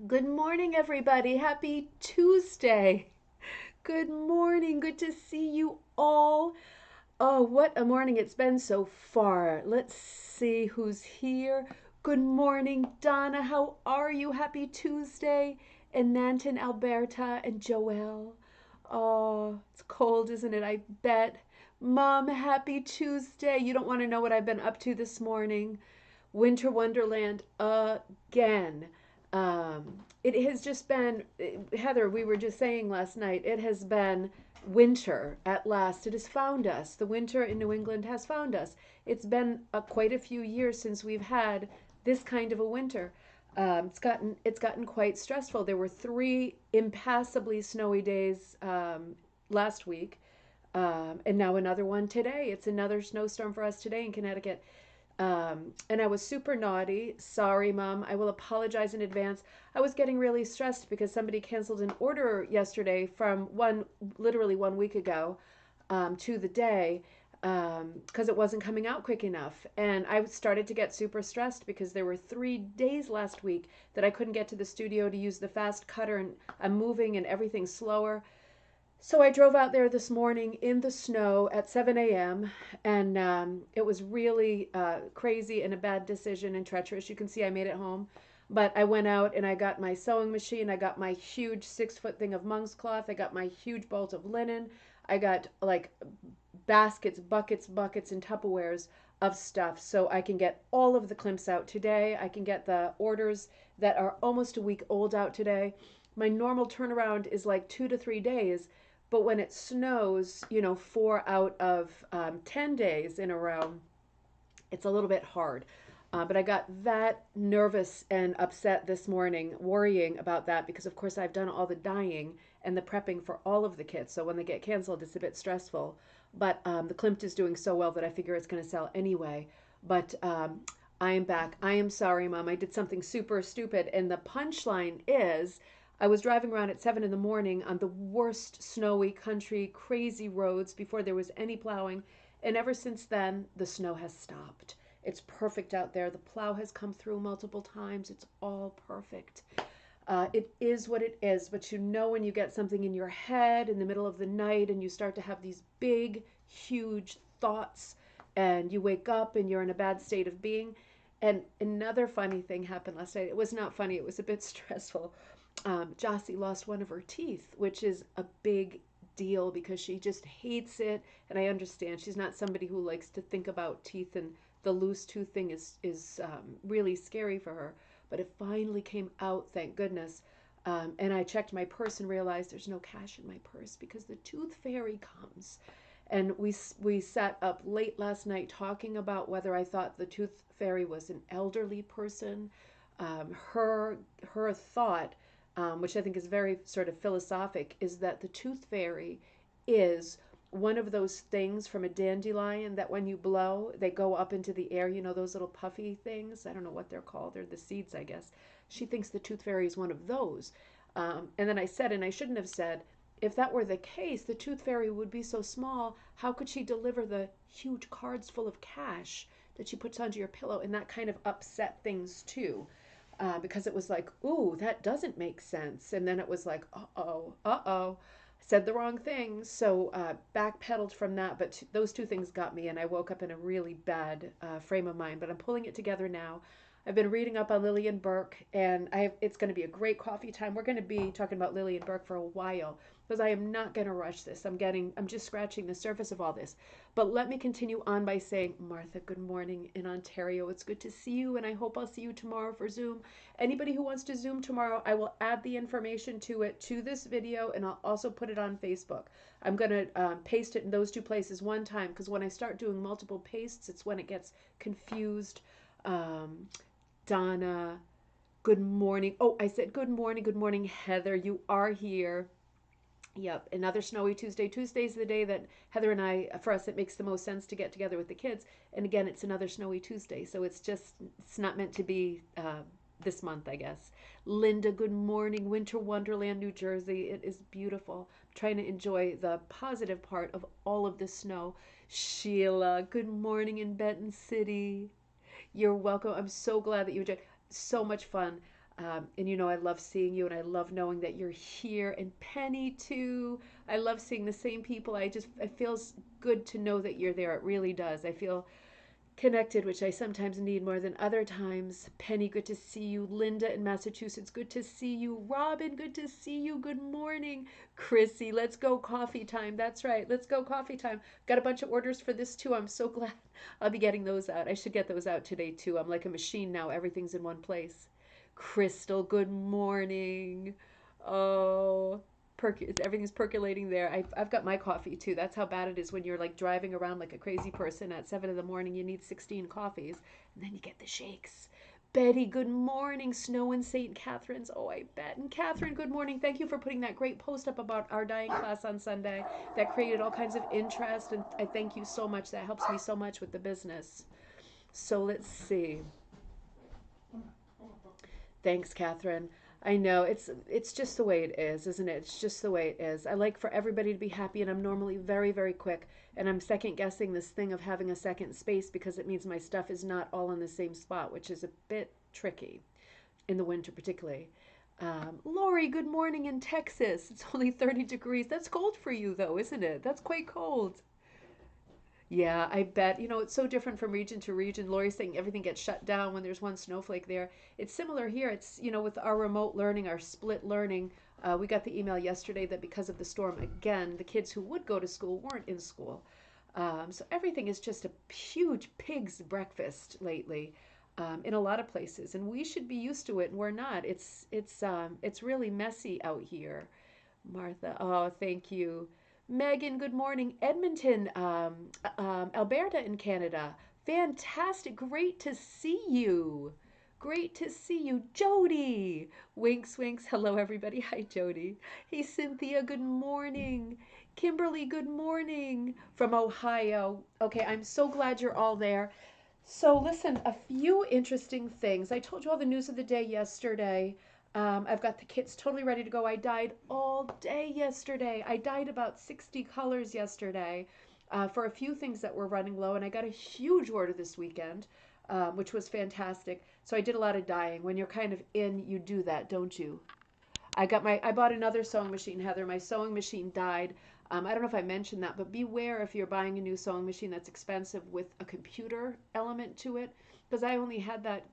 Good morning, everybody. Happy Tuesday. Good morning. Good to see you all. Oh, what a morning it's been so far. Let's see who's here. Good morning, Donna. How are you? Happy Tuesday. And Nanton, Alberta, and Joelle. Oh, it's cold, isn't it? I bet. Mom, happy Tuesday. You don't want to know what I've been up to this morning. Winter Wonderland again. It has just been, Heather, we were just saying last night, it has been winter at last. It has found us. The winter in New England has found us. It's been quite a few years since we've had this kind of a winter. It's gotten quite stressful. There were three impassably snowy days last week, and now another one today. It's another snowstorm for us today in Connecticut. And I was super naughty. Sorry, Mom. I will apologize in advance. I was getting really stressed because somebody canceled an order yesterday from literally 1 week ago, to the day, because it wasn't coming out quick enough. And I started to get super stressed because there were 3 days last week that I couldn't get to the studio to use the fast cutter, and I'm moving and everything's slower. So I drove out there this morning in the snow at 7 a.m. and it was really crazy and a bad decision and treacherous. You can see I made it home, but I went out and I got my sewing machine. I got my huge 6 foot thing of monk's cloth. I got my huge bolt of linen. I got like baskets, buckets, and Tupperwares of stuff so I can get all of the climps out today. I can get the orders that are almost a week old out today. My normal turnaround is like 2 to 3 days, but when it snows, 4 out of 10 days in a row, it's a little bit hard. But I got that nervous and upset this morning, worrying about that because, of course, I've done all the dyeing and the prepping for all of the kits. So when they get canceled, it's a bit stressful. But the Klimt is doing so well that I figure it's going to sell anyway. But I am back. I am sorry, Mom. I did something super stupid. And the punchline is I was driving around at 7 in the morning on the worst snowy country, crazy roads before there was any plowing. And ever since then, the snow has stopped. It's perfect out there. The plow has come through multiple times. It's all perfect. It is what it is, but when you get something in your head in the middle of the night and you start to have these big, huge thoughts, and you wake up and you're in a bad state of being. And another funny thing happened last night. It was not funny, it was a bit stressful. Jossie lost one of her teeth, which is a big deal because she just hates it. And I understand she's not somebody who likes to think about teeth, and the loose tooth thing is really scary for her. But it finally came out, thank goodness. And I checked my purse and realized there's no cash in my purse because the tooth fairy comes. And we sat up late last night talking about whether I thought the tooth fairy was an elderly person. Her thought, which I think is very sort of philosophic, is that the tooth fairy is one of those things from a dandelion that when you blow, they go up into the air. You know, those little puffy things? I don't know what they're called. They're the seeds, I guess. She thinks the tooth fairy is one of those. And then I said, and I shouldn't have said, if that were the case, the tooth fairy would be so small. How could she deliver the huge cards full of cash that she puts onto your pillow? And that kind of upset things too, because it was like, ooh, that doesn't make sense. And then it was like, uh oh, said the wrong thing. So backpedaled from that. But those two things got me, and I woke up in a really bad frame of mind. But I'm pulling it together now. I've been reading up on Lillian Burke, and it's going to be a great coffee time. We're going to be talking about Lillian Burke for a while because I am not going to rush this. I'm just scratching the surface of all this. But let me continue on by saying, Martha, good morning in Ontario. It's good to see you, and I hope I'll see you tomorrow for Zoom. Anybody who wants to Zoom tomorrow, I will add the information to this video, and I'll also put it on Facebook. I'm going to paste it in those two places one time because when I start doing multiple pastes, it's when it gets confused. Um, Donna, good morning. Oh, I said good morning. Good morning, Heather. You are here. Yep, another snowy Tuesday. Tuesday's the day that Heather and I, for us, it makes the most sense to get together with the kids. And again, it's another snowy Tuesday. So it's not meant to be this month, I guess. Linda, good morning. Winter Wonderland, New Jersey. It is beautiful. I'm trying to enjoy the positive part of all of the snow. Sheila, good morning in Benton City. You're welcome. I'm so glad that you enjoyed. So much fun. And you know, I love seeing you and I love knowing that you're here. And Penny, too. I love seeing the same people. It feels good to know that you're there. It really does. I feel connected, which I sometimes need more than other times. Penny, good to see you. Linda in Massachusetts, good to see you. Robin, good to see you. Good morning. Chrissy, let's go coffee time. That's right. Let's go coffee time. Got a bunch of orders for this too. I'm so glad I'll be getting those out. I should get those out today too. I'm like a machine now. Everything's in one place. Crystal, good morning. Oh, everything's percolating there. I've got my coffee too. That's how bad it is when you're like driving around like a crazy person at 7 in the morning. You need 16 coffees and then you get the shakes. Betty, good morning. Snow in St. Catharines. Oh, I bet. And Catherine, good morning. Thank you for putting that great post up about our dyeing class on Sunday. That created all kinds of interest, and I thank you so much. That helps me so much with the business. So let's see. Thanks, Catherine. I know it's just the way it is, isn't it? It's just the way it is. I like for everybody to be happy, and I'm normally very, very quick. And I'm second guessing this thing of having a second space because it means my stuff is not all in the same spot, which is a bit tricky in the winter, particularly. Lori, good morning in Texas. It's only 30 degrees. That's cold for you, though, isn't it? That's quite cold. Yeah, I bet. You know, it's so different from region to region. Lori's saying everything gets shut down when there's one snowflake there. It's similar here. It's, you know, with our remote learning, our split learning, we got the email yesterday that because of the storm, again, the kids who would go to school weren't in school. So everything is just a huge pig's breakfast lately, in a lot of places, and we should be used to it, and we're not. It's really messy out here. Martha, oh, thank you. Megan, good morning. Edmonton, Alberta in Canada. Fantastic. Great to see you. Great to see you. Jody. Winks, winks. Hello, everybody. Hi, Jody. Hey, Cynthia, good morning. Kimberly, good morning from Ohio. Okay, I'm so glad you're all there. So, listen, a few interesting things. I told you all the news of the day yesterday. I've got the kits totally ready to go. I dyed all day yesterday. I dyed about 60 colors yesterday for a few things that were running low, and I got a huge order this weekend, which was fantastic. So I did a lot of dyeing. When you're kind of in, you do that, don't you? I bought another sewing machine, Heather. My sewing machine died. I don't know if I mentioned that, but beware if you're buying a new sewing machine that's expensive with a computer element to it, because I only had that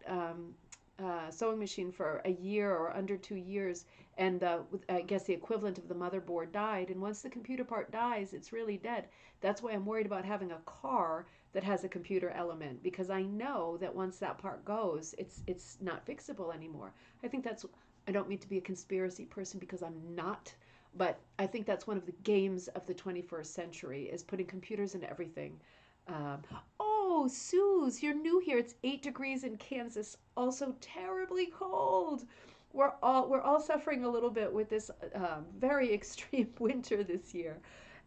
sewing machine for a year or under 2 years, and I guess the equivalent of the motherboard died. And once the computer part dies, it's really dead. That's why I'm worried about having a car that has a computer element, because I know that once that part goes, it's not fixable anymore. I think that's I don't mean to be a conspiracy person because I'm not, but I think that's one of the games of the 21st century is putting computers in everything. Um, oh, Suze, you're new here. It's 8 degrees in Kansas, also terribly cold. We're all suffering a little bit with this very extreme winter this year.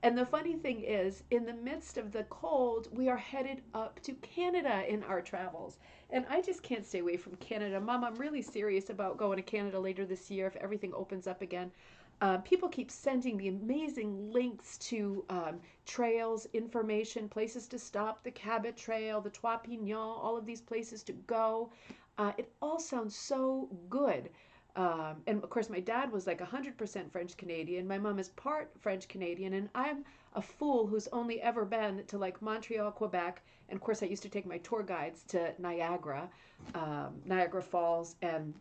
And the funny thing is, in the midst of the cold, we are headed up to Canada in our travels. And I just can't stay away from Canada. Mom, I'm really serious about going to Canada later this year if everything opens up again. People keep sending me amazing links to trails, information, places to stop, the Cabot Trail, the Trois Pignons, all of these places to go. It all sounds so good. And of course, my dad was like 100% French Canadian. My mom is part French Canadian, and I'm a fool who's only ever been to like Montreal, Quebec. And of course, I used to take my tour guides to Niagara, Niagara Falls, and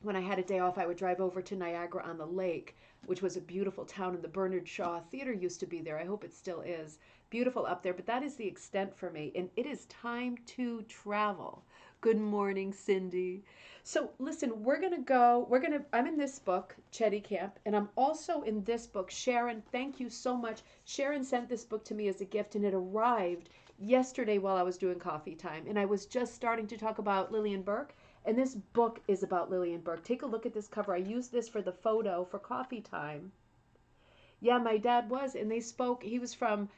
when I had a day off, I would drive over to Niagara on the Lake, which was a beautiful town, and the Bernard Shaw Theater used to be there. I hope it still is. Beautiful up there, but that is the extent for me, and it is time to travel. Good morning, Cindy. So listen, I'm in this book, Cheticamp, and I'm also in this book. Sharon, thank you so much. Sharon sent this book to me as a gift, and it arrived yesterday while I was doing coffee time, and I was just starting to talk about Lillian Burke. And this book is about Lillian Burke. Take a look at this cover. I used this for the photo for coffee time. Yeah, my dad was, and they spoke. He was from,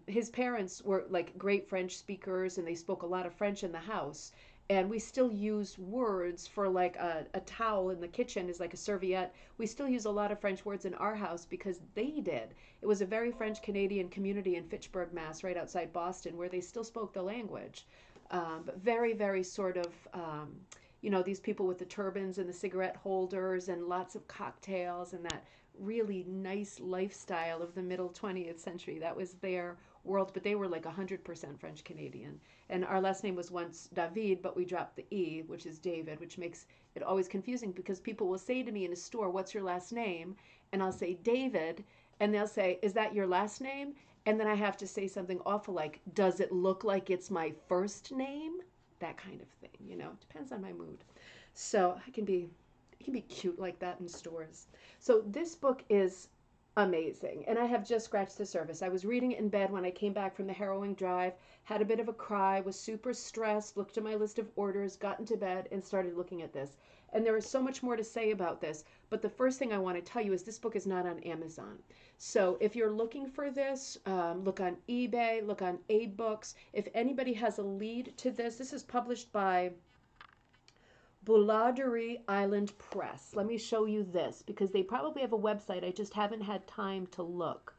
his parents were like great French speakers, and they spoke a lot of French in the house. And we still use words for like a towel in the kitchen is like a serviette. We still use a lot of French words in our house because they did. It was a very French Canadian community in Fitchburg, Mass, right outside Boston, where they still spoke the language. But very, very sort of you know, these people with the turbans and the cigarette holders and lots of cocktails and that really nice lifestyle of the middle 20th century. That was their world, but they were like 100% French Canadian. And our last name was once David, but we dropped the E, which is David, which makes it always confusing because people will say to me in a store, "What's your last name?" And I'll say David, and they'll say, "Is that your last name?" And then I have to say something awful like, "Does it look like it's my first name?" That kind of thing, you know. It depends on my mood. So it can be cute like that in stores. So this book is amazing, and I have just scratched the surface. I was reading it in bed when I came back from the harrowing drive, had a bit of a cry, was super stressed, looked at my list of orders, got into bed, and started looking at this. And there is so much more to say about this, but the first thing I want to tell you is this book is not on Amazon. So if you're looking for this, look on eBay, look on AbeBooks. If anybody has a lead to this is published by Boularderie Island Press. Let me show you this because they probably have a website. I just haven't had time to look.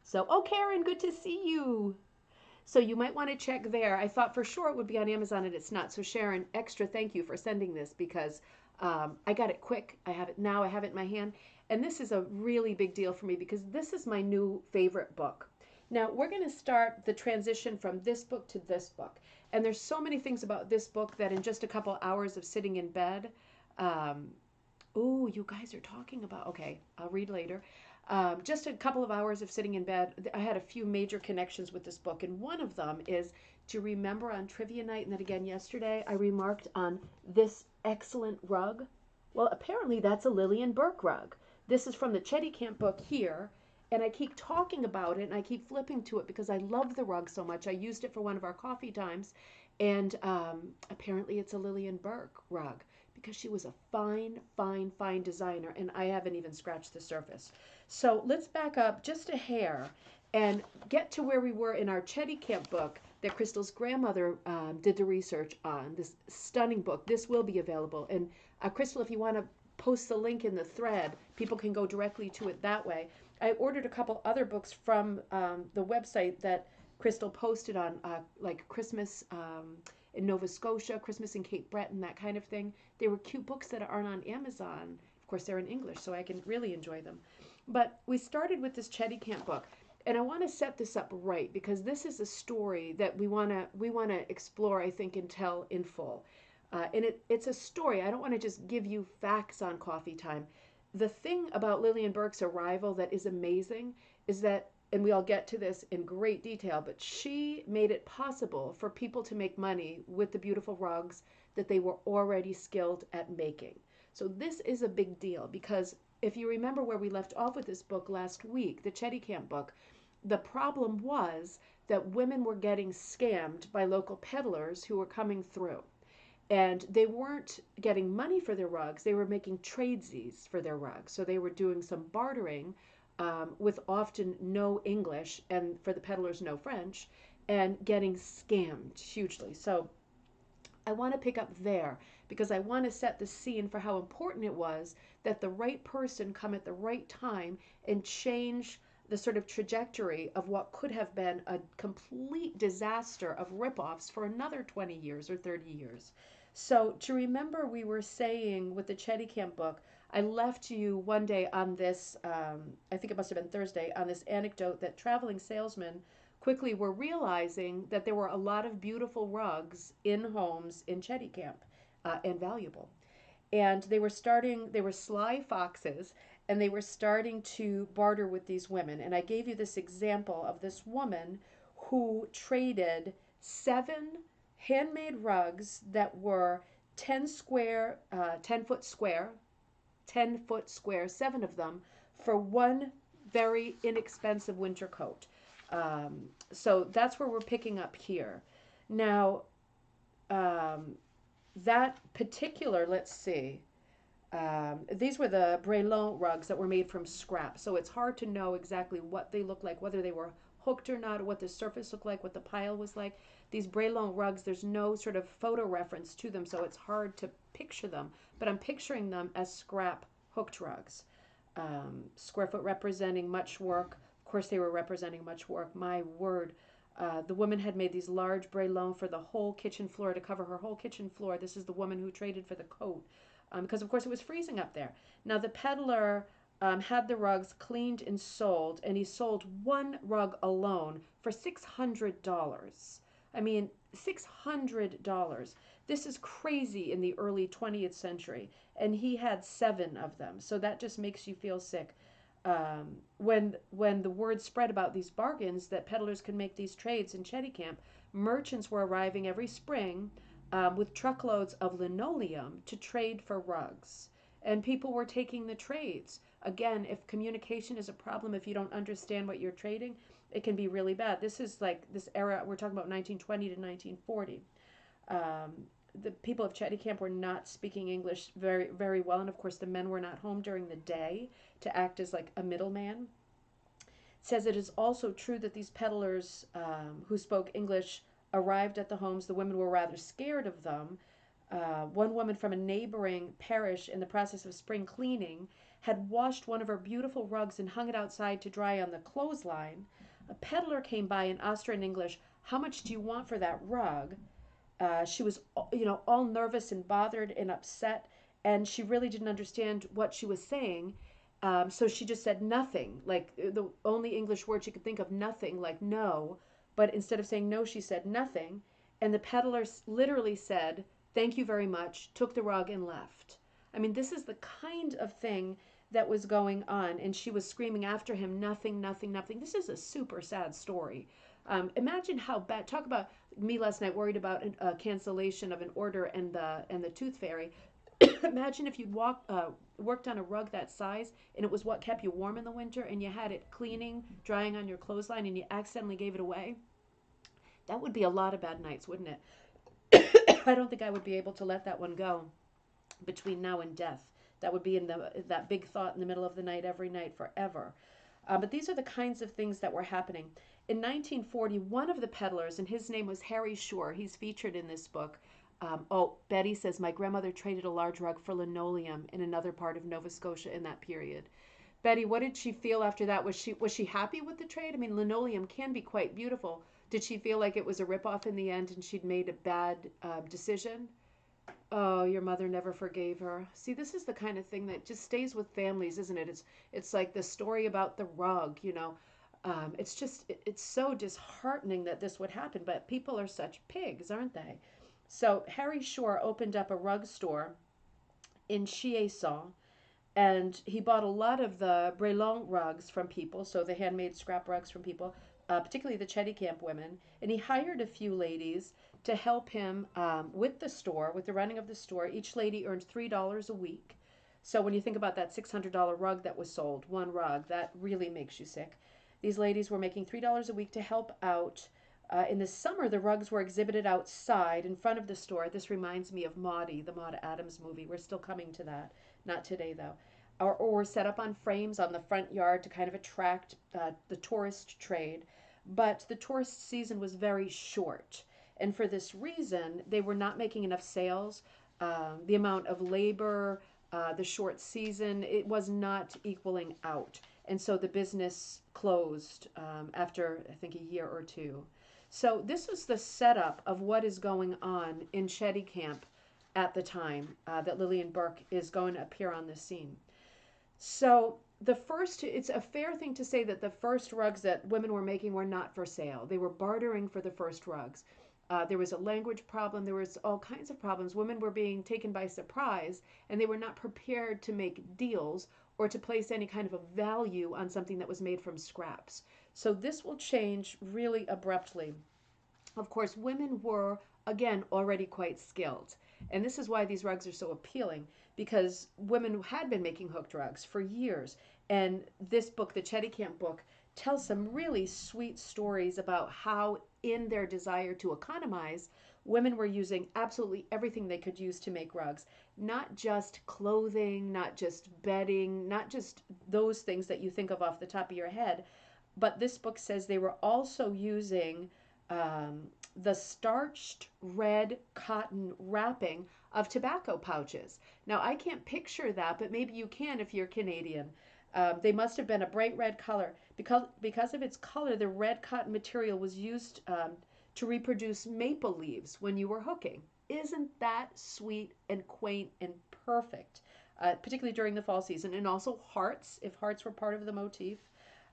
So, oh, Karen, good to see you. So you might want to check there. I thought for sure it would be on Amazon and it's not. So Sharon, extra thank you for sending this because I got it quick. I have it now. I have it in my hand. And this is a really big deal for me because this is my new favorite book. Now we're going to start the transition from this book to this book. And there's so many things about this book that in just a couple hours of sitting in bed, oh, you guys are talking about, okay, I'll read later. Just a couple of hours of sitting in bed, I had a few major connections with this book, and one of them is to remember on trivia night, and then again yesterday, I remarked on this excellent rug. Well, apparently that's a Lillian Burke rug. This is from the Cheticamp book here, and I keep talking about it, and I keep flipping to it because I love the rug so much. I used it for one of our coffee times, and apparently it's a Lillian Burke rug because she was a fine, fine, fine designer, and I haven't even scratched the surface. So let's back up just a hair and get to where we were in our Cheticamp book that Crystal's grandmother did the research on. This stunning book. This will be available. And Crystal, if you want to post the link in the thread, people can go directly to it that way. I ordered a couple other books from the website that Crystal posted on, like Christmas in Nova Scotia, Christmas in Cape Breton, that kind of thing. They were cute books that aren't on Amazon. Of course, they're in English, so I can really enjoy them. But we started with this Cheticamp book, and I want to set this up right because this is a story that we want to explore, I think, and tell in full. And it's a story. I don't want to just give you facts on coffee time. The thing about Lillian Burke's arrival that is amazing is that, and we all get to this in great detail, but she made it possible for people to make money with the beautiful rugs that they were already skilled at making. So this is a big deal because if you remember where we left off with this book last week, the Cheticamp book, the problem was that women were getting scammed by local peddlers who were coming through. And they weren't getting money for their rugs, they were making tradesies for their rugs. So they were doing some bartering with often no English, and for the peddlers, no French, and getting scammed hugely. So I want to pick up there because I want to set the scene for how important it was that the right person come at the right time and change the sort of trajectory of what could have been a complete disaster of ripoffs for another 20 years or 30 years. So to remember, we were saying with the Cheticamp book, I left you one day on this, I think it must have been Thursday, on this anecdote that traveling salesmen quickly were realizing that there were a lot of beautiful rugs in homes in Cheticamp and valuable. And they were sly foxes, and they were starting to barter with these women. And I gave you this example of this woman who traded 7 handmade rugs that were 10 foot square, 10-foot square, 7 of them, for one very inexpensive winter coat. So that's where we're picking up here. Now, that particular, let's see, these were the Brelon rugs that were made from scrap. So it's hard to know exactly what they look like, whether they were hooked or not, or what the surface looked like, what the pile was like. These Brelon rugs, there's no sort of photo reference to them, so it's hard to picture them. But I'm picturing them as scrap hooked rugs. Square foot representing much work. Of course, they were representing much work. My word. The woman had made these large breloques for the whole kitchen floor to cover her whole kitchen floor. This is the woman who traded for the coat because, of course, it was freezing up there. Now, the peddler had the rugs cleaned and sold, and he sold one rug alone for $600. I mean, $600. This is crazy in the early 20th century, and he had 7 of them. So that just makes you feel sick. When the word spread about these bargains that peddlers could make these trades in Cheticamp, merchants were arriving every spring with truckloads of linoleum to trade for rugs, and people were taking the trades. Again, if communication is a problem, if you don't understand what you're trading, it can be really bad. This is like this era, we're talking about 1920 to 1940. Um, the people of Cheticamp were not speaking English very, very well, and of course, the men were not home during the day to act as like a middleman. It says it is also true that these peddlers who spoke English arrived at the homes. The women were rather scared of them. One woman from a neighboring parish, in the process of spring cleaning, had washed one of her beautiful rugs and hung it outside to dry on the clothesline. A peddler came by and asked her in English, "How much do you want for that rug?" She was, all nervous and bothered and upset, and she really didn't understand what she was saying. So she just said nothing, like the only English word she could think of, nothing, like no. But instead of saying no, she said nothing. And the peddler literally said, "Thank you very much," took the rug and left. I mean, this is the kind of thing that was going on. And she was screaming after him, "Nothing, nothing, nothing." This is a super sad story. Imagine how bad. Talk about me last night worried about a cancellation of an order and the tooth fairy. Imagine if you'd worked on a rug that size and it was what kept you warm in the winter and you had it cleaning, drying on your clothesline and you accidentally gave it away. That would be a lot of bad nights, wouldn't it? I don't think I would be able to let that one go between now and death. That would be in that big thought in the middle of the night every night forever. But these are the kinds of things that were happening. In 1940, one of the peddlers, and his name was Harry Shore, he's featured in this book. Betty says, my grandmother traded a large rug for linoleum in another part of Nova Scotia in that period. Betty, what did she feel after that? Was she happy with the trade? I mean, linoleum can be quite beautiful. Did she feel like it was a ripoff in the end and she'd made a bad decision? Oh, your mother never forgave her. See, this is the kind of thing that just stays with families, isn't it? It's like the story about the rug. It's so disheartening that this would happen, but people are such pigs, aren't they? So Harry Shore opened up a rug store in Chiasson, and he bought a lot of the Breloque rugs from people, so the handmade scrap rugs from people, particularly the Cheticamp women, and he hired a few ladies to help him with the store, with the running of the store. Each lady earned $3 a week. So when you think about that $600 rug that was sold, one rug, that really makes you sick. These ladies were making $3 a week to help out. In the summer, the rugs were exhibited outside in front of the store. This reminds me of Maudie, the Maud Adams movie. We're still coming to that. Not today, though. Or were set up on frames on the front yard to kind of attract the tourist trade. But the tourist season was very short. And for this reason, they were not making enough sales. The amount of labor, the short season, it was not equaling out. And so the business closed after, I think, a year or two. So this is the setup of what is going on in Cheticamp at the time that Lillian Burke is going to appear on the scene. So it's a fair thing to say that the first rugs that women were making were not for sale. They were bartering for the first rugs. There was a language problem. There was all kinds of problems. Women were being taken by surprise, and they were not prepared to make deals or to place any kind of a value on something that was made from scraps. So this will change really abruptly. Of course, women were, again, already quite skilled. And this is why these rugs are so appealing, because women had been making hooked rugs for years. And this book, the Cheticamp book, tells some really sweet stories about how, in their desire to economize, women were using absolutely everything they could use to make rugs. Not just clothing, not just bedding, not just those things that you think of off the top of your head, but this book says they were also using the starched red cotton wrapping of tobacco pouches. Now, I can't picture that, but maybe you can if you're Canadian. They must have been a bright red color. Because of its color, the red cotton material was used to reproduce maple leaves when you were hooking. Isn't that sweet and quaint and perfect? Particularly during the fall season, and also hearts, if hearts were part of the motif.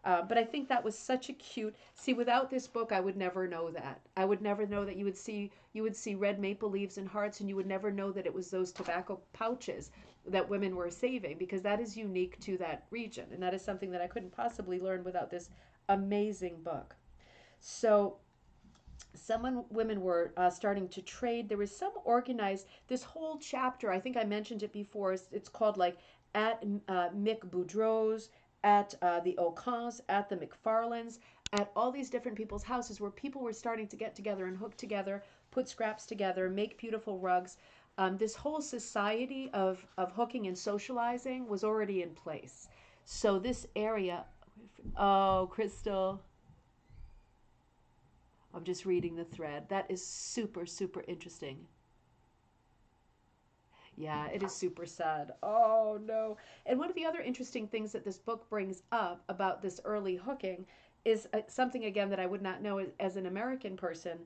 But I think that was such a cute. See, without this book, I would never know that. I would never know that you would see red maple leaves and hearts, and you would never know that it was those tobacco pouches that women were saving, because that is unique to that region, and that is something that I couldn't possibly learn without this amazing book. So some women were starting to trade. There was some organized. This whole chapter, I think I mentioned it before. It's called like at Mick Boudreau's, at the O'Cons, at the McFarlands, at all these different people's houses where people were starting to get together and hook together, put scraps together, make beautiful rugs. This whole society of hooking and socializing was already in place. So this area, oh, Crystal, I'm just reading the thread. That is super, super interesting. Yeah, it is super sad. Oh, no. And one of the other interesting things that this book brings up about this early hooking is something, again, that I would not know as an American person.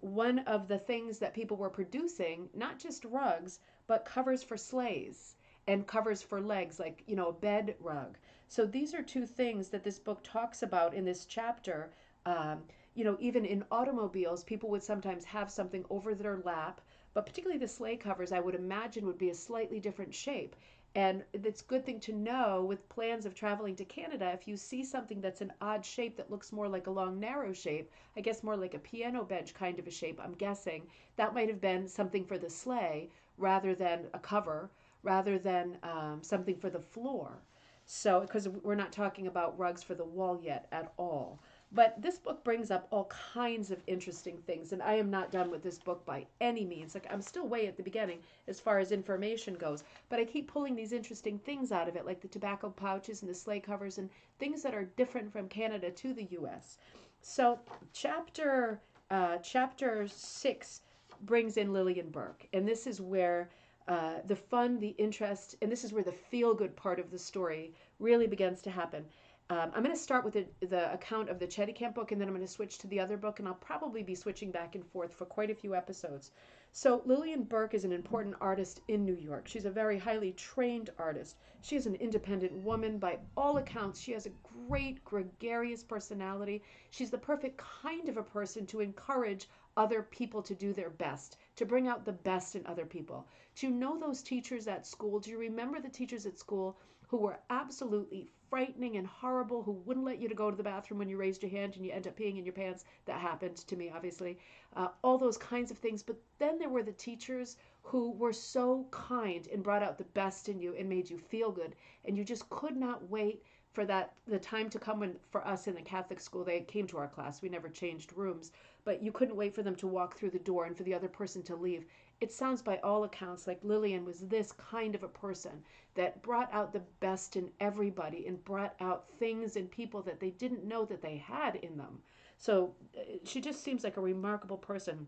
One of the things that people were producing, not just rugs, but covers for sleighs and covers for legs, like, a bed rug. So these are two things that this book talks about in this chapter. Um, Even in automobiles, people would sometimes have something over their lap, but particularly the sleigh covers, I would imagine, would be a slightly different shape. And it's a good thing to know with plans of traveling to Canada. If you see something that's an odd shape that looks more like a long, narrow shape, I guess more like a piano bench kind of a shape, I'm guessing, that might have been something for the sleigh rather than a cover, rather than something for the floor. So, because we're not talking about rugs for the wall yet at all. But this book brings up all kinds of interesting things, and I am not done with this book by any means. Like, I'm still way at the beginning as far as information goes, but I keep pulling these interesting things out of it, like the tobacco pouches and the sleigh covers and things that are different from Canada to the U.S. So, chapter 6 brings in Lillian Burke, and this is where the fun, the interest, and this is where the feel good part of the story really begins to happen. I'm going to start with the account of the Cheticamp book, and then I'm going to switch to the other book, and I'll probably be switching back and forth for quite a few episodes. So, Lillian Burke is an important artist in New York. She's a very highly trained artist. She is an independent woman by all accounts. She has a great, gregarious personality. She's the perfect kind of a person to encourage other people to do their best, to bring out the best in other people. Do you know those teachers at school? Do you remember the teachers at school who were absolutely frightening and horrible, who wouldn't let you to go to the bathroom when you raised your hand and you end up peeing in your pants? That happened to me, obviously. All those kinds of things. But then there were the teachers who were so kind and brought out the best in you and made you feel good. And you just could not wait for the time to come when, for us in the Catholic school, they came to our class. We never changed rooms, but you couldn't wait for them to walk through the door and for the other person to leave. It sounds by all accounts like Lillian was this kind of a person that brought out the best in everybody and brought out things in people that they didn't know that they had in them. So she just seems like a remarkable person,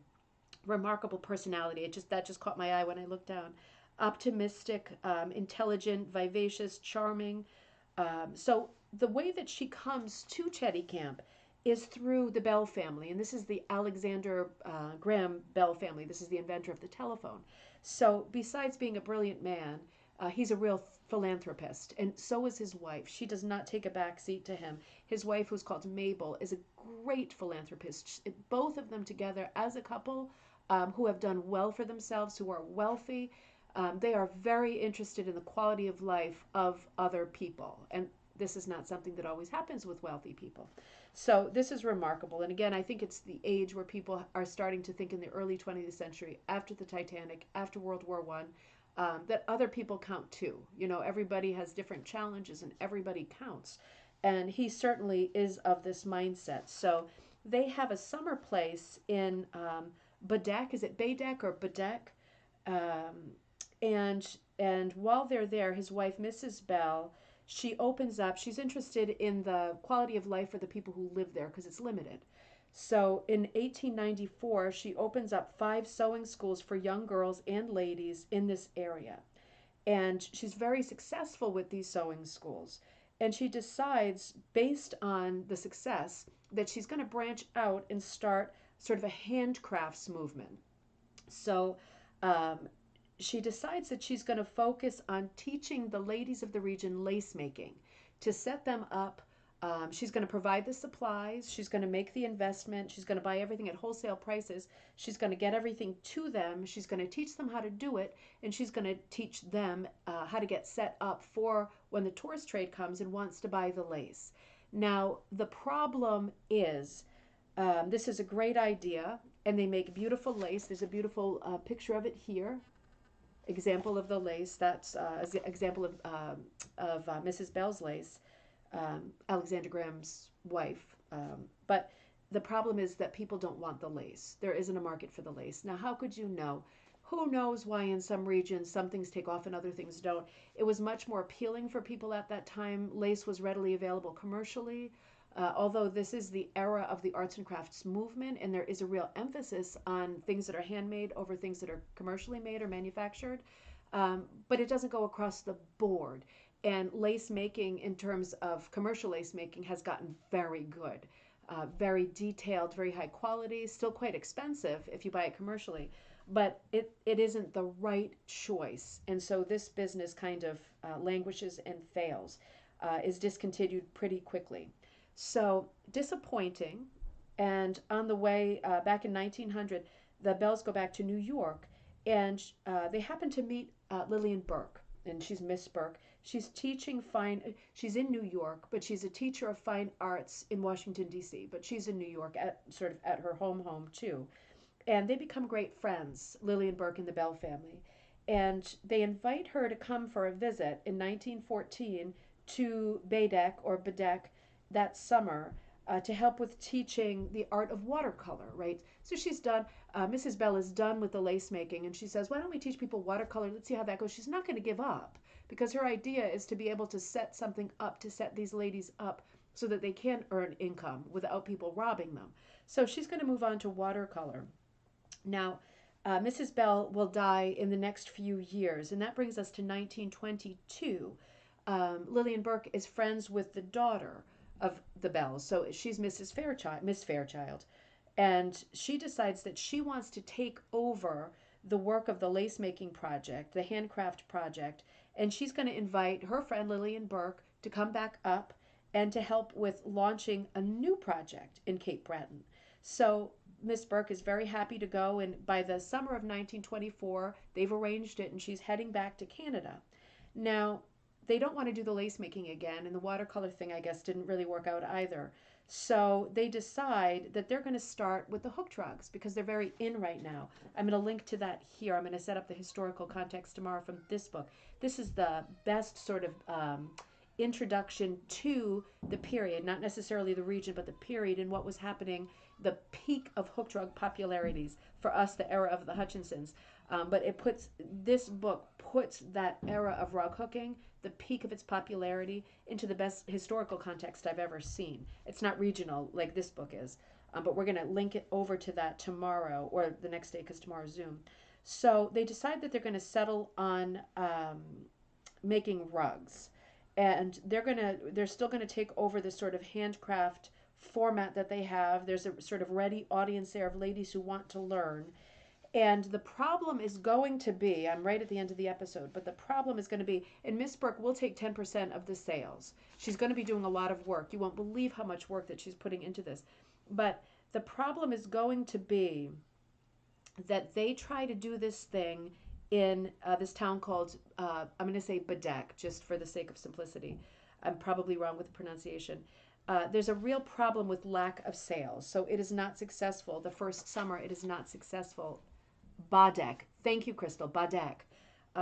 remarkable personality. That just caught my eye when I looked down. Optimistic, intelligent, vivacious, charming. So the way that she comes to Cheticamp is through the Bell family, and this is the Alexander Graham Bell family. This is the inventor of the telephone. So besides being a brilliant man, he's a real philanthropist, and so is his wife. She does not take a back seat to him. His wife, who's called Mabel, is a great philanthropist. Both of them together as a couple, who have done well for themselves, who are wealthy. They are very interested in the quality of life of other people, and this is not something that always happens with wealthy people. So this is remarkable. And again, I think it's the age where people are starting to think in the early 20th century, after the Titanic, after World War One, that other people count too. Everybody has different challenges and everybody counts. And he certainly is of this mindset. So they have a summer place in Badek. Is it Badek or Badek? Um, and while they're there, his wife, Mrs. Bell, she opens up. She's interested in the quality of life for the people who live there because it's limited. So in 1894, she opens up 5 sewing schools for young girls and ladies in this area. And she's very successful with these sewing schools. And she decides, based on the success, that she's going to branch out and start sort of a handcrafts movement. So um, she decides that she's going to focus on teaching the ladies of the region lace making to set them up. She's going to provide the supplies. She's going to make the investment. She's going to buy everything at wholesale prices. She's going to get everything to them. She's going to teach them how to do it. And she's going to teach them how to get set up for when the tourist trade comes and wants to buy the lace. Now, the problem is this is a great idea, and they make beautiful lace. There's a beautiful picture of it here, example of the lace. That's an example of Mrs. Bell's lace, Alexander Graham's wife. But the problem is that people don't want the lace. There isn't a market for the lace. Now, how could you know? Who knows why in some regions some things take off and other things don't? It was much more appealing for people at that time. Lace was readily available commercially. Although this is the era of the arts and crafts movement, and there is a real emphasis on things that are handmade over things that are commercially made or manufactured, but it doesn't go across the board. And lace making, in terms of commercial lace making, has gotten very good, very detailed, very high quality, still quite expensive if you buy it commercially, but it isn't the right choice. And so this business kind of languishes and fails, is discontinued pretty quickly. So disappointing. And on the way back in 1900, the Bells go back to New York, and they happen to meet Lillian Burke, and she's Miss Burke. She's teaching fine. She's in New York, but she's a teacher of fine arts in Washington D.C. But she's in New York at sort of at her home too, and they become great friends, Lillian Burke and the Bell family, and they invite her to come for a visit in 1914 to Bedeck that summer to help with teaching the art of watercolor, right? So she's done, Mrs. Bell is done with the lace making, and she says, why don't we teach people watercolor? Let's see how that goes. She's not going to give up, because her idea is to be able to set something up, to set these ladies up so that they can earn income without people robbing them. So she's going to move on to watercolor. Now, Mrs. Bell will die in the next few years, and that brings us to 1922. Lillian Burke is friends with the daughter of the Bells, so she's Miss Fairchild, and she decides that she wants to take over the work of the lace making project, the handcraft project, and she's going to invite her friend Lillian Burke to come back up and to help with launching a new project in Cape Breton. So Miss Burke is very happy to go, and by the summer of 1924, they've arranged it, and she's heading back to Canada. Now, they don't want to do the lace making again, and the watercolor thing, I guess, didn't really work out either. So they decide that they're going to start with the hooked rugs because they're very in right now. I'm going to link to that here. I'm going to set up the historical context tomorrow from this book. This is the best sort of introduction to the period, not necessarily the region, but the period and what was happening, the peak of hooked rug popularities for us, the era of the Hutchinsons. But this book puts that era of rug hooking, the peak of its popularity, into the best historical context I've ever seen. It's not regional like this book is, but we're going to link it over to that tomorrow or the next day because tomorrow's Zoom. So they decide that they're going to settle on making rugs, and they're still going to take over this sort of handcraft format that they have. There's a sort of ready audience there of ladies who want to learn. And the problem is going to be, I'm right at the end of the episode, but the problem is going to be, and Miss Burke will take 10% of the sales. She's going to be doing a lot of work. You won't believe how much work that she's putting into this. But the problem is going to be that they try to do this thing in this town called, I'm going to say Bedeck, just for the sake of simplicity. I'm probably wrong with the pronunciation. There's a real problem with lack of sales. So it is not successful. The first summer, it is not successful. Bedeck, thank you, Crystal. Bedeck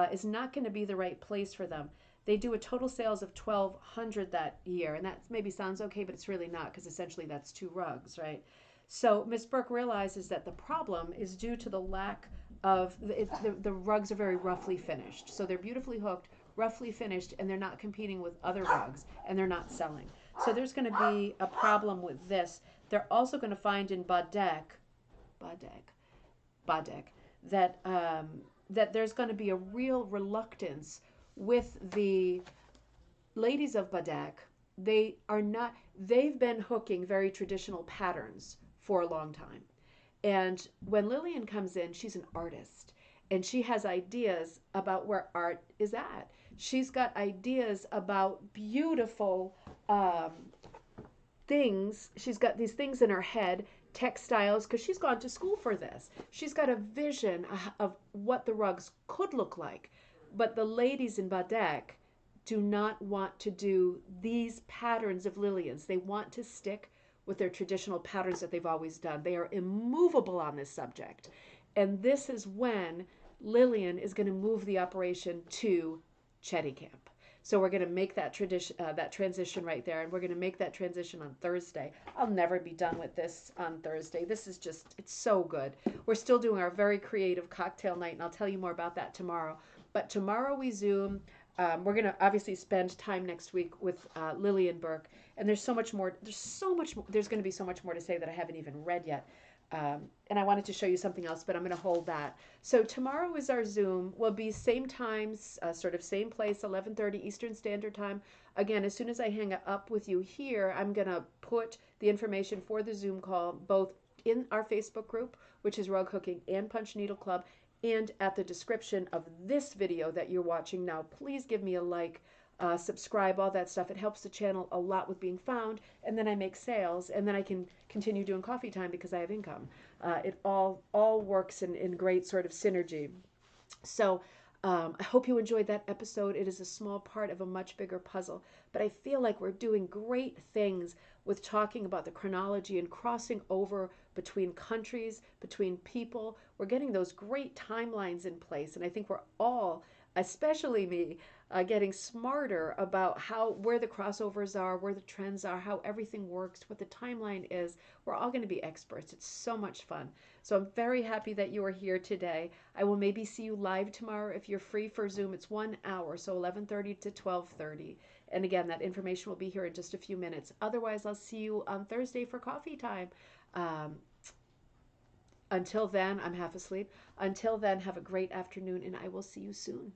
is not going to be the right place for them. They do a total sales of 1,200 that year, and that maybe sounds okay, but it's really not because essentially that's 2 rugs, right? So Miss Burke realizes that the problem is due to the lack of the rugs are very roughly finished. So they're beautifully hooked, roughly finished, and they're not competing with other rugs, and they're not selling. So there's going to be a problem with this. They're also going to find in Bedeck, that that there's going to be a real reluctance with the ladies of Badak, they've been hooking very traditional patterns for a long time. And when Lillian comes in, she's an artist and she has ideas about where art is at. She's got ideas about beautiful um, things. She's got these things in her head, textiles, because she's gone to school for this. She's got a vision of what the rugs could look like. But the ladies in Badek do not want to do these patterns of Lillian's. They want to stick with their traditional patterns that they've always done. They are immovable on this subject. And this is when Lillian is going to move the operation to Cheticamp. So we're going to make that tradition, that transition right there, and we're going to make that transition on Thursday. I'll never be done with this on Thursday. This is just, it's so good. We're still doing our very creative cocktail night, and I'll tell you more about that tomorrow. But tomorrow we Zoom. We're going to obviously spend time next week with Lillian Burke, and there's so much more. There's so much more. There's going to be so much more to say that I haven't even read yet. And I wanted to show you something else, but I'm going to hold that. So tomorrow is our Zoom. We'll be same times, sort of same place, 11:30 Eastern Standard Time. Again, as soon as I hang up with you here, I'm going to put the information for the Zoom call both in our Facebook group, which is Rug Hooking and Punch Needle Club, and at the description of this video that you're watching now. Please give me a like, subscribe, all that stuff. It helps the channel a lot with being found, and then I make sales, and then I can continue doing coffee time because I have income. It all works in great sort of synergy. So I hope you enjoyed that episode. It is a small part of a much bigger puzzle, but I feel like we're doing great things with talking about the chronology and crossing over between countries, between people. We're getting those great timelines in place, and I think we're all, especially me, getting smarter about where the crossovers are, where the trends are, how everything works, what the timeline is. We're all going to be experts. It's so much fun. So I'm very happy that you are here today. I will maybe see you live tomorrow if you're free for Zoom. It's 1 hour, so 11:30 to 12:30. And again, that information will be here in just a few minutes. Otherwise, I'll see you on Thursday for coffee time. Um, until then, I'm half asleep. Until then, have a great afternoon, and I will see you soon.